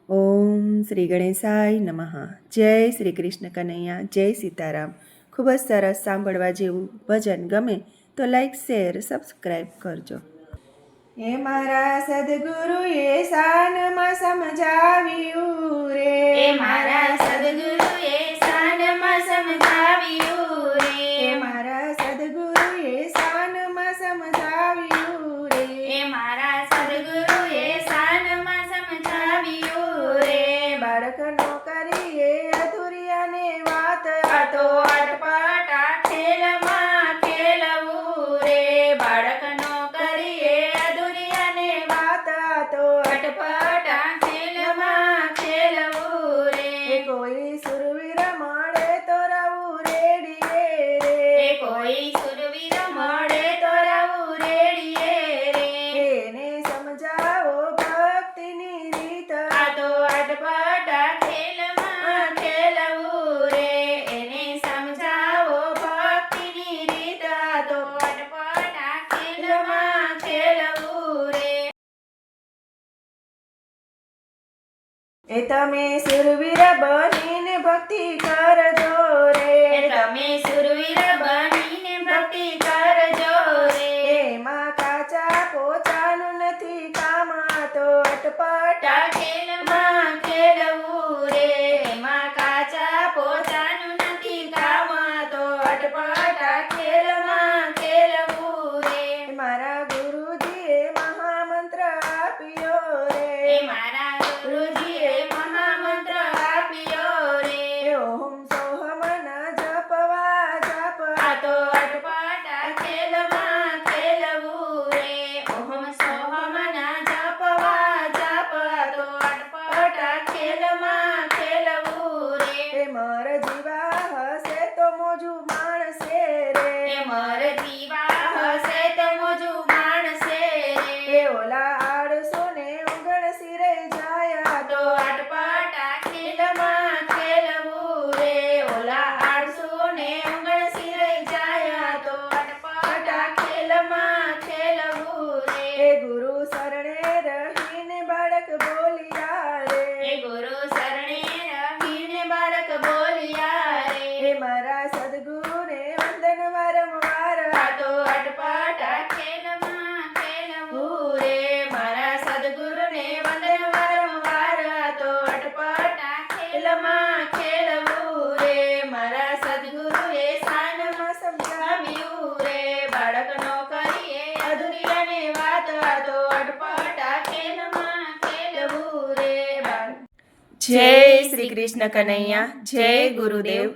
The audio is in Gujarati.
ઓમ શ્રી ગણેશાય નમઃ. જય શ્રી કૃષ્ણ કનૈયા, જય સીતારામ. ખૂબ જ સરસ સાંભળવા જેવું ભજન ગમે તો લાઈક, શેર, સબસ્ક્રાઈબ કરજો. એ મારા સદગુરુએ શાનમાં સમજાવ્યું રે, એ મારા સદગુરુએ શાનમાં સમજાવ્યું રે, એ મારા સદગુરુએ શાનમાં સમજાવ્યું રે, એ મારા સદગુરુએ શાનમાં સમજાવ્યું રે. બાળકનો કરીએ અધૂરિયાને વાત આ તો અટપટા ખેલમાં ખેલવું રે, બાળકનો કરીએ અધૂરિયાને વાત તો અટપટા ખેલમાં ખેલવું રે. કોઈ સુરવીર મળે તો રવું રેડીએ રે, એ કોઈ સુરવીર મળે તો રવું રેડીએ રે, એને સમજાવો ભક્તિની રીત આ તો અટપટા ખેલમાં ખેલવું રે, એને સમજાવો ભક્તિની રીત, આ તો અટપટા ખેલમાં ખેલવું રે. એ તમે સુરવીર બનીને ભક્તિ કરજો રે, તમે સુરવીર બનીને ભક્તિ કરજો રે, એમાં કાચા પોતાનું નથી કામ આ તો અટપટા ખેલમાં ખેલવું રે, એમાં કાચા પોતાનું નથી કામ, તો અટપટા ખેલમાં ખેલવું રે. મારા ગુરુજીએ મહામંત્ર આપ્યો રે, એ મારા ગુરુજીએ મહામંત્ર આપ્યો રે, ઓમ સોહમના જપવા જપ આ તો અટપટા ખેલમાં ખેલવું રે, ઓહમ સોહમના જપવા જપ, આ તો અટપટા ખેલમાં ખેલવું રે. એ મર જીવા હશે તો મોજું માણસે રે, એ મર જીવા હશે તો મોજું માણસે રે, એ ઓલા આળસો ને ઉગણ સિરે જાય આ તો અટપટા ખેલમાં ખેલવું રે, ઓલા આળસુ ને ઉંગણ સિરે જાય, આ તો અટપટા ખેલમાં ખેલવું રે. એ ગુરુ શરણે રહીને બાળક બોલિયા રે, એ ગુરુ શરણે રહીને બાળક બોલ્યા રે, એ મારા સદગુરુને વંદન વારંવાર આ તો અટપટા ખેલમાં ખેલવું રે, મારા સદગુરુને વંદન વારંવાર, આ તો અટપટા ખેલમાં ખેલવું રે, મારા સદગુરુએ શાનમાં સમજાવ્યું રે, બાળકનો કરીએ અધૂરિયાને વાત, આ તો અટપટા ખેલમાં ખેલવું રે. જય શ્રી કૃષ્ણ કનૈયા, જય ગુરુદેવ.